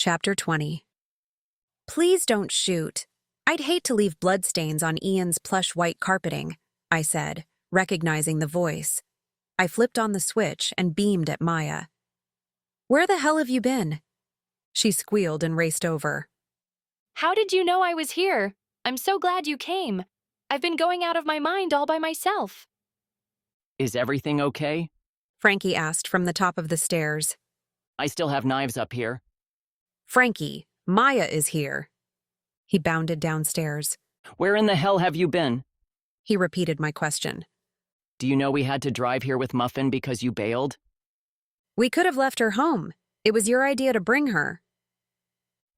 Chapter 20. Please don't shoot. I'd hate to leave bloodstains on Ian's plush white carpeting, I said, recognizing the voice. I flipped on the switch and beamed at Maya. Where the hell have you been? She squealed and raced over. How did you know I was here? I'm so glad you came. I've been going out of my mind all by myself. Is everything okay? Frankie asked from the top of the stairs. I still have knives up here. Frankie, Maya is here. He bounded downstairs. Where in the hell have you been? He repeated my question. Do you know we had to drive here with Muffin because you bailed? We could have left her home. It was your idea to bring her.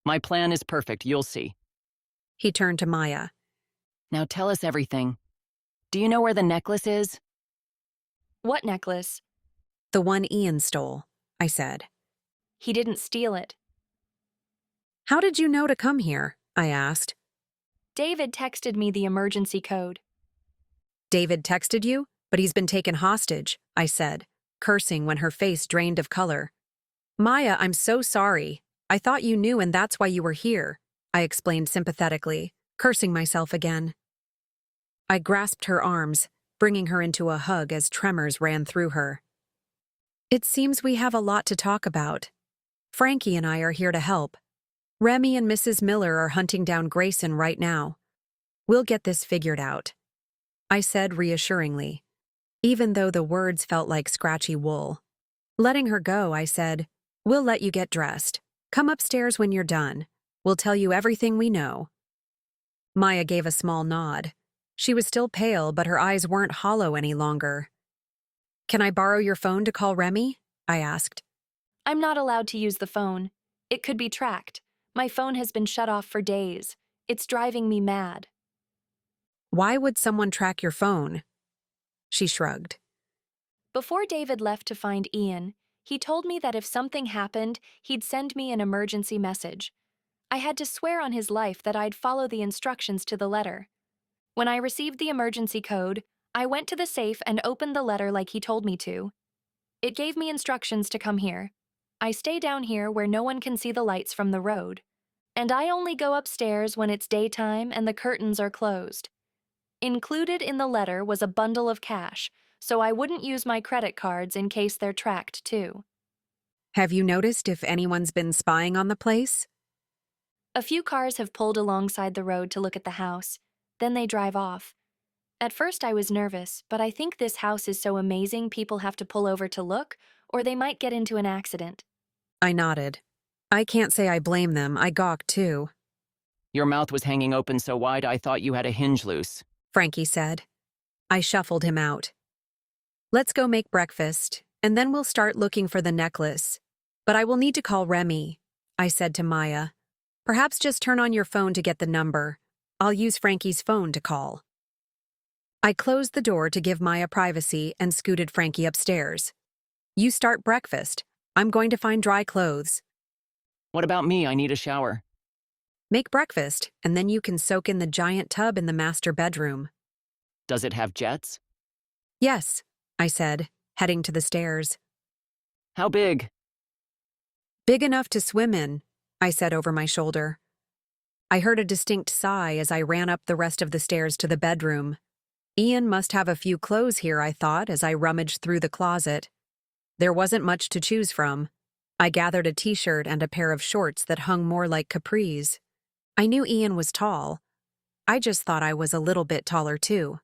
My plan is perfect, you'll see. He turned to Maya. Now tell us everything. Do you know where the necklace is? What necklace? The one Ian stole, I said. He didn't steal it. How did you know to come here? I asked. David texted me the emergency code. David texted you? But he's been taken hostage, I said, cursing when her face drained of color. Maya, I'm so sorry. I thought you knew and that's why you were here, I explained sympathetically, cursing myself again. I grasped her arms, bringing her into a hug as tremors ran through her. It seems we have a lot to talk about. Frankie and I are here to help. Remy and Mrs. Miller are hunting down Grayson right now. We'll get this figured out, I said reassuringly, even though the words felt like scratchy wool. Letting her go, I said, We'll let you get dressed. Come upstairs when you're done. We'll tell you everything we know. Maya gave a small nod. She was still pale, but her eyes weren't hollow any longer. Can I borrow your phone to call Remy? I asked. I'm not allowed to use the phone. It could be tracked. My phone has been shut off for days. It's driving me mad. Why would someone track your phone? She shrugged. Before David left to find Ian, he told me that if something happened, he'd send me an emergency message. I had to swear on his life that I'd follow the instructions to the letter. When I received the emergency code, I went to the safe and opened the letter like he told me to. It gave me instructions to come here. I stay down here where no one can see the lights from the road. And I only go upstairs when it's daytime and the curtains are closed. Included in the letter was a bundle of cash, so I wouldn't use my credit cards in case they're tracked too. Have you noticed if anyone's been spying on the place? A few cars have pulled alongside the road to look at the house. Then they drive off. At first I was nervous, but I think this house is so amazing people have to pull over to look, or they might get into an accident. I nodded. I can't say I blame them. I gawked too. Your mouth was hanging open so wide I thought you had a hinge loose. Frankie said. I shuffled him out. Let's go make breakfast, and then we'll start looking for the necklace. But I will need to call Remy, I said to Maya. Perhaps just turn on your phone to get the number. I'll use Frankie's phone to call. I closed the door to give Maya privacy and scooted Frankie upstairs. You start breakfast. I'm going to find dry clothes. What about me? I need a shower. Make breakfast, and then you can soak in the giant tub in the master bedroom. Does it have jets? Yes, I said, heading to the stairs. How big? Big enough to swim in, I said over my shoulder. I heard a distinct sigh as I ran up the rest of the stairs to the bedroom. Ian must have a few clothes here, I thought, as I rummaged through the closet. There wasn't much to choose from. I gathered a t-shirt and a pair of shorts that hung more like capris. I knew Ian was tall. I just thought I was a little bit taller too.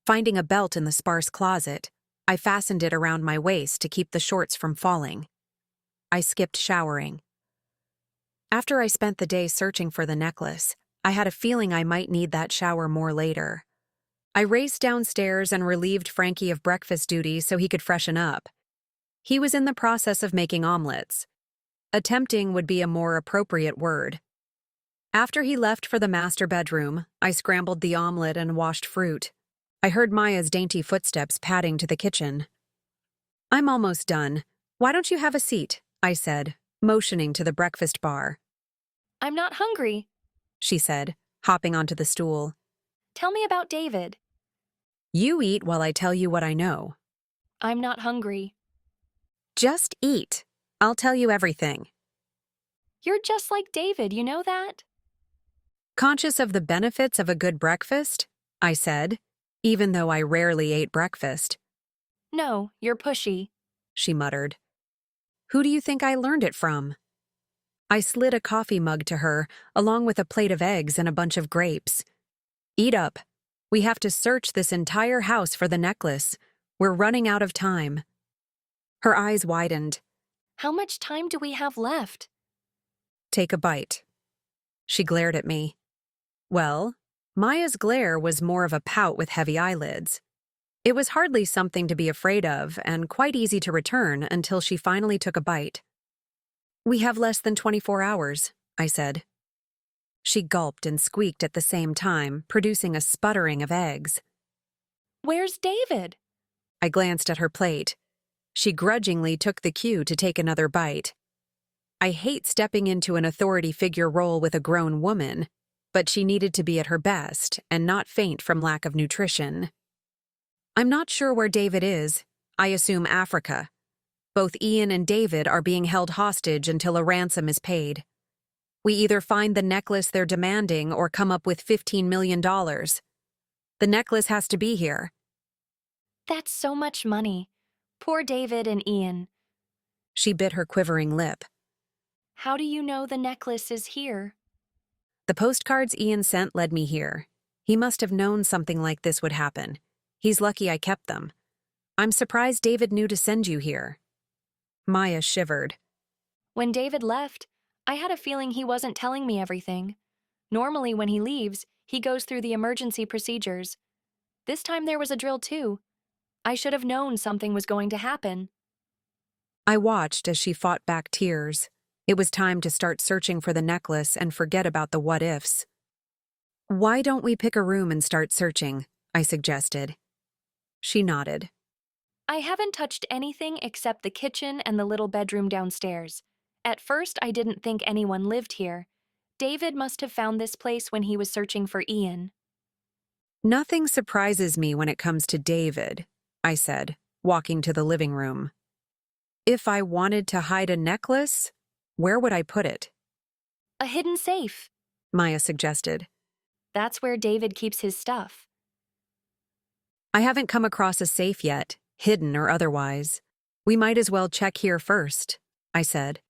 Finding a belt in the sparse closet, I fastened it around my waist to keep the shorts from falling. I skipped showering. After I spent the day searching for the necklace, I had a feeling I might need that shower more later. I raced downstairs and relieved Frankie of breakfast duty so he could freshen up. He was in the process of making omelets. Attempting would be a more appropriate word. After he left for the master bedroom, I scrambled the omelet and washed fruit. I heard Maya's dainty footsteps padding to the kitchen. I'm almost done. Why don't you have a seat? I said, motioning to the breakfast bar. I'm not hungry, she said, hopping onto the stool. Tell me about David. You eat while I tell you what I know. I'm not hungry. Just eat. I'll tell you everything. You're just like David, you know that? Conscious of the benefits of a good breakfast? I said, even though I rarely ate breakfast. No, you're pushy. She muttered. Who do you think I learned it from? I slid a coffee mug to her, along with a plate of eggs and a bunch of grapes. Eat up. We have to search this entire house for the necklace. We're running out of time. Her eyes widened. How much time do we have left? Take a bite. She glared at me. Well, Maya's glare was more of a pout with heavy eyelids. It was hardly something to be afraid of and quite easy to return until she finally took a bite. We have less than 24 hours, I said. She gulped and squeaked at the same time, producing a sputtering of eggs. Where's David? I glanced at her plate. She grudgingly took the cue to take another bite. I hate stepping into an authority figure role with a grown woman, but she needed to be at her best and not faint from lack of nutrition. I'm not sure where David is. I assume Africa. Both Ian and David are being held hostage until a ransom is paid. We either find the necklace they're demanding or come up with $15 million. The necklace has to be here. That's so much money. Poor David and Ian. She bit her quivering lip. How do you know the necklace is here? The postcards Ian sent led me here. He must have known something like this would happen. He's lucky I kept them. I'm surprised David knew to send you here. Maya shivered. When David left, I had a feeling he wasn't telling me everything. Normally, when he leaves, he goes through the emergency procedures. This time there was a drill too. I should have known something was going to happen. I watched as she fought back tears. It was time to start searching for the necklace and forget about the what-ifs. Why don't we pick a room and start searching? I suggested. She nodded. I haven't touched anything except the kitchen and the little bedroom downstairs. At first, I didn't think anyone lived here. David must have found this place when he was searching for Ian. Nothing surprises me when it comes to David, I said, walking to the living room. If I wanted to hide a necklace, where would I put it? A hidden safe. Maya suggested. That's where David keeps his stuff. I haven't come across a safe yet, hidden or otherwise. We might as well check here first, I said.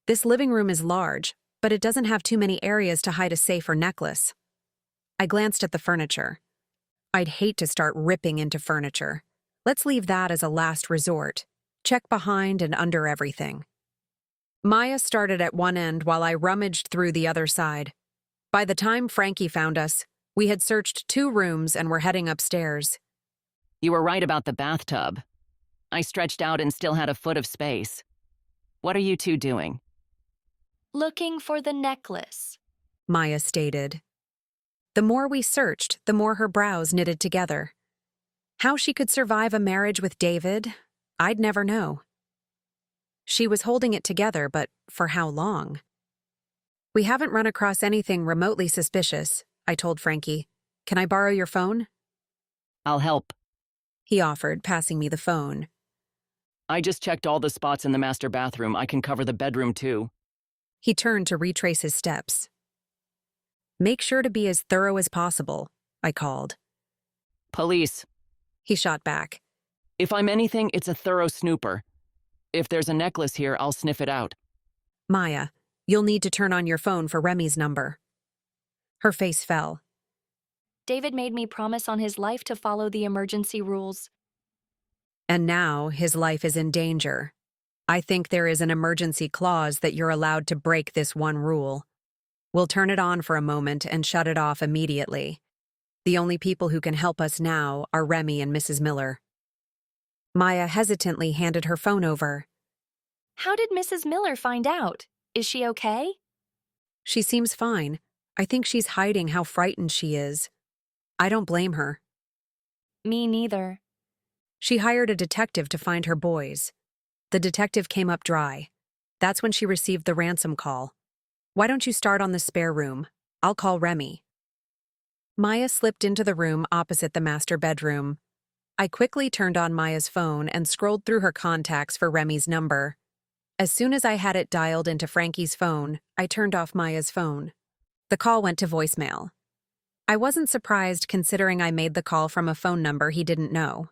This living room is large, but it doesn't have too many areas to hide a safe or necklace. I glanced at the furniture. I'd hate to start ripping into furniture. Let's leave that as a last resort. Check behind and under everything. Maya started at one end while I rummaged through the other side. By the time Frankie found us, we had searched 2 rooms and were heading upstairs. You were right about the bathtub. I stretched out and still had a foot of space. What are you two doing? Looking for the necklace. Maya stated. The more we searched, the more her brows knitted together. How she could survive a marriage with David, I'd never know. She was holding it together, but for how long? We haven't run across anything remotely suspicious, I told Frankie. Can I borrow your phone? I'll help. He offered, passing me the phone. I just checked all the spots in the master bathroom. I can cover the bedroom too. He turned to retrace his steps. Make sure to be as thorough as possible, I called. Police. He shot back. If I'm anything, it's a thorough snooper. If there's a necklace here, I'll sniff it out. Maya, you'll need to turn on your phone for Remy's number. Her face fell. David made me promise on his life to follow the emergency rules. And now his life is in danger. I think there is an emergency clause that you're allowed to break this one rule. We'll turn it on for a moment and shut it off immediately. The only people who can help us now are Remy and Mrs. Miller. Maya hesitantly handed her phone over. How did Mrs. Miller find out? Is she okay? She seems fine. I think she's hiding how frightened she is. I don't blame her. Me neither. She hired a detective to find her boys. The detective came up dry. That's when she received the ransom call. Why don't you start on the spare room? I'll call Remy. Maya slipped into the room opposite the master bedroom. I quickly turned on Maya's phone and scrolled through her contacts for Remy's number. As soon as I had it dialed into Frankie's phone, I turned off Maya's phone. The call went to voicemail. I wasn't surprised considering I made the call from a phone number he didn't know.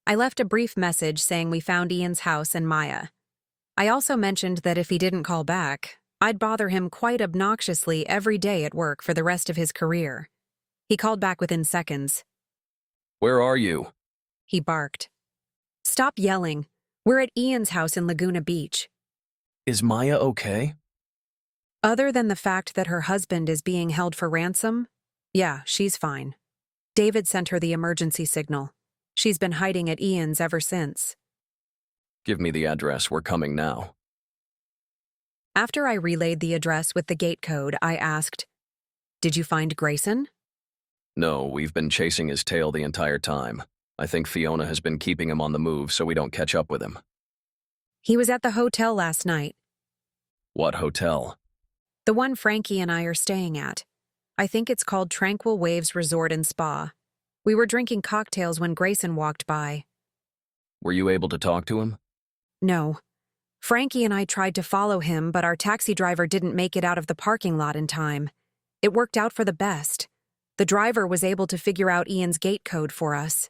I left a brief message saying we found Ian's house and Maya. I also mentioned that if he didn't call back, I'd bother him quite obnoxiously every day at work for the rest of his career. He called back within seconds. Where are you? He barked. Stop yelling. We're at Ian's house in Laguna Beach. Is Maya okay? Other than the fact that her husband is being held for ransom, yeah, she's fine. David sent her the emergency signal. She's been hiding at Ian's ever since. Give me the address. We're coming now. After I relayed the address with the gate code, I asked, "Did you find Grayson?" No, we've been chasing his tail the entire time. I think Fiona has been keeping him on the move so we don't catch up with him. He was at the hotel last night. What hotel? The one Frankie and I are staying at. I think it's called Tranquil Waves Resort and Spa. We were drinking cocktails when Grayson walked by. Were you able to talk to him? No. Frankie and I tried to follow him, but our taxi driver didn't make it out of the parking lot in time. It worked out for the best. The driver was able to figure out Ian's gate code for us.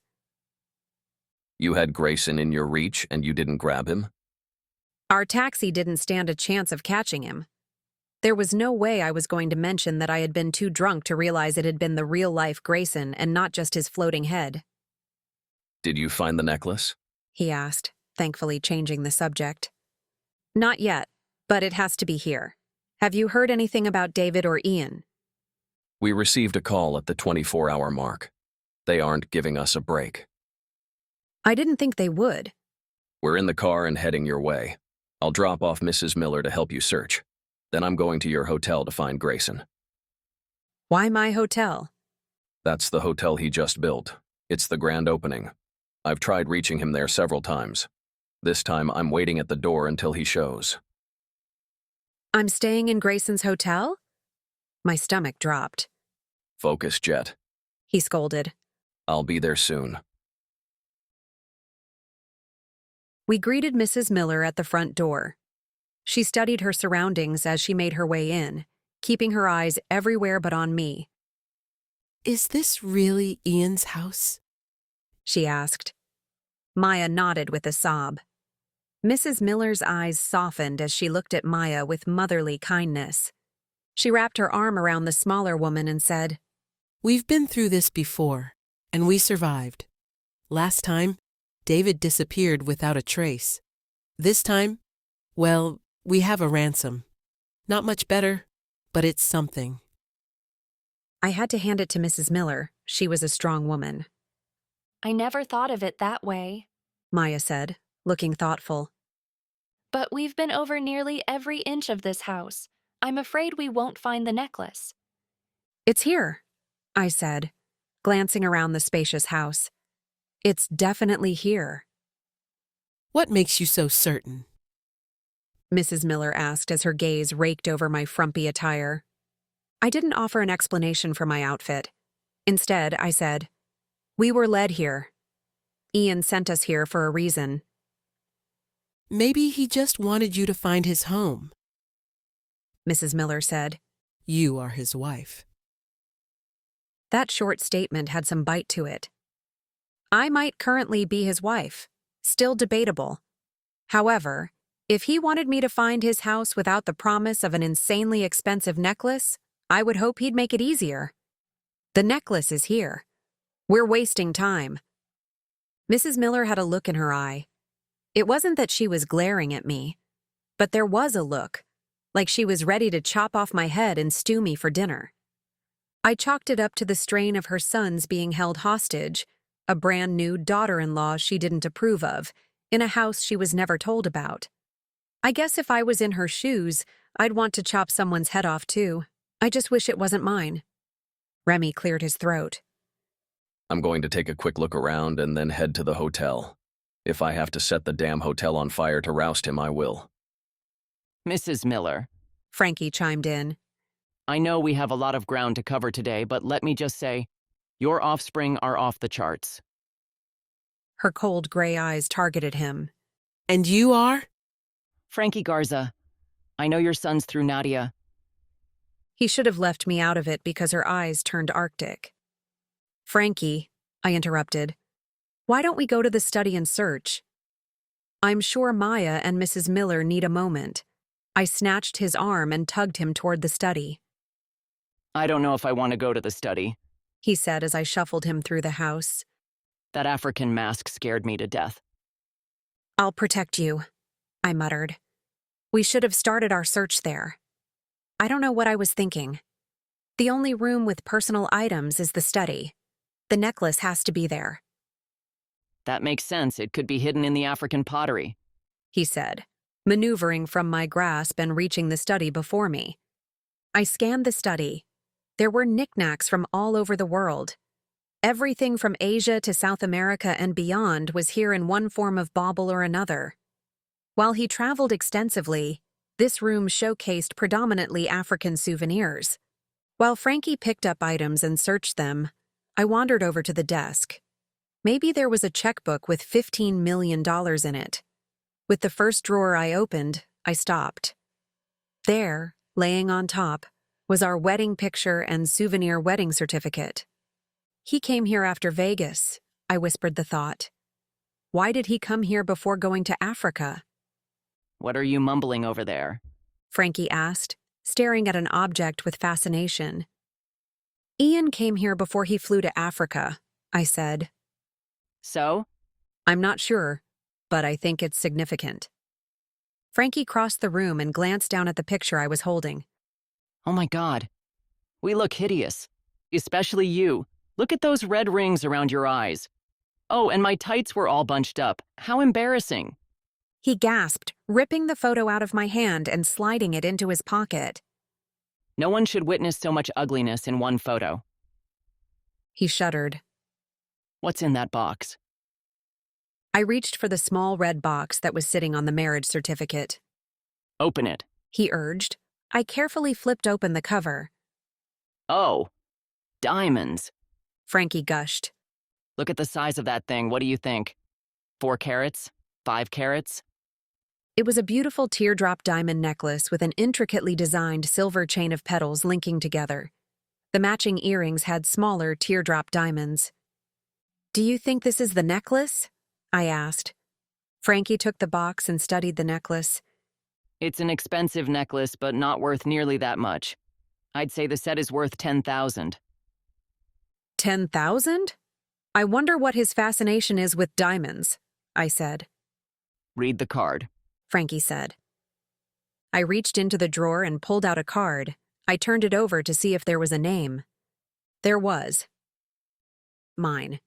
You had Grayson in your reach and you didn't grab him? Our taxi didn't stand a chance of catching him. There was no way I was going to mention that I had been too drunk to realize it had been the real-life Grayson and not just his floating head. Did you find the necklace? He asked, thankfully changing the subject. Not yet, but it has to be here. Have you heard anything about David or Ian? We received a call at the 24-hour mark. They aren't giving us a break. I didn't think they would. We're in the car and heading your way. I'll drop off Mrs. Miller to help you search. Then I'm going to your hotel to find Grayson. Why my hotel? That's the hotel he just built. It's the grand opening. I've tried reaching him there several times. This time I'm waiting at the door until he shows. I'm staying in Grayson's hotel? My stomach dropped. Focus, Jet. He scolded. I'll be there soon. We greeted Mrs. Miller at the front door. She studied her surroundings as she made her way in, keeping her eyes everywhere but on me. Is this really Ian's house? She asked. Maya nodded with a sob. Mrs. Miller's eyes softened as she looked at Maya with motherly kindness. She wrapped her arm around the smaller woman and said, We've been through this before, and we survived. Last time, David disappeared without a trace. This time, well, we have a ransom. Not much better, but it's something. I had to hand it to Mrs. Miller. She was a strong woman. I never thought of it that way. Maya said, looking thoughtful. But we've been over nearly every inch of this house. I'm afraid we won't find the necklace. It's here, I said, glancing around the spacious house. It's definitely here. What makes you so certain? Mrs. Miller asked as her gaze raked over my frumpy attire. I didn't offer an explanation for my outfit. Instead, I said, We were led here. Ian sent us here for a reason. Maybe he just wanted you to find his home. Mrs. Miller said. You are his wife. That short statement had some bite to it. I might currently be his wife, still debatable. However, if he wanted me to find his house without the promise of an insanely expensive necklace, I would hope he'd make it easier. The necklace is here. We're wasting time. Mrs. Miller had a look in her eye. It wasn't that she was glaring at me, but there was a look, like she was ready to chop off my head and stew me for dinner. I chalked it up to the strain of her sons being held hostage, a brand new daughter-in-law she didn't approve of, in a house she was never told about. I guess if I was in her shoes, I'd want to chop someone's head off too. I just wish it wasn't mine. Remy cleared his throat. I'm going to take a quick look around and then head to the hotel. If I have to set the damn hotel on fire to roust him, I will. Mrs. Miller, Frankie chimed in. I know we have a lot of ground to cover today, but let me just say, your offspring are off the charts. Her cold gray eyes targeted him. And you are? Frankie Garza. I know your son's through Nadia. He should have left me out of it because her eyes turned arctic. Frankie, I interrupted, why don't we go to the study and search? I'm sure Maya and Mrs. Miller need a moment. I snatched his arm and tugged him toward the study. I don't know if I want to go to the study, He said as I shuffled him through the house. That African mask scared me to death. I'll protect you, I muttered. We should have started our search there. I don't know what I was thinking. The only room with personal items is the study. The necklace has to be there, That makes sense. It could be hidden in the African pottery. he said, maneuvering from my grasp and reaching the study before me. I scanned the study. There were knickknacks from all over the world. Everything from Asia to South America and beyond was here in one form of bauble or another. While he traveled extensively, this room showcased predominantly African souvenirs. While Frankie picked up items and searched them, I wandered over to the desk. Maybe there was a checkbook with $15 million in it. With the first drawer I opened, I stopped. There, laying on top, was our wedding picture and souvenir wedding certificate. He came here after Vegas, I whispered the thought. Why did he come here before going to Africa? What are you mumbling over there? Frankie asked, staring at an object with fascination. Ian came here before he flew to Africa, I said. So? I'm not sure, but I think it's significant. Frankie crossed the room and glanced down at the picture I was holding. Oh my God. We look hideous. Especially you. Look at those red rings around your eyes. Oh, and my tights were all bunched up. How embarrassing. He gasped, ripping the photo out of my hand and sliding it into his pocket. No one should witness so much ugliness in one photo. He shuddered. What's in that box? I reached for the small red box that was sitting on the marriage certificate. Open it. He urged. I carefully flipped open the cover. Oh, diamonds. Frankie gushed. Look at the size of that thing. What do you think? 4 carats? 5 carats? It was a beautiful teardrop diamond necklace with an intricately designed silver chain of petals linking together. The matching earrings had smaller teardrop diamonds. Do you think this is the necklace? I asked. Frankie took the box and studied the necklace. It's an expensive necklace, but not worth nearly that much. I'd say the set is worth 10,000. 10,000? I wonder what his fascination is with diamonds, I said. Read the card. Frankie said. I reached into the drawer and pulled out a card. I turned it over to see if there was a name. There was. Mine.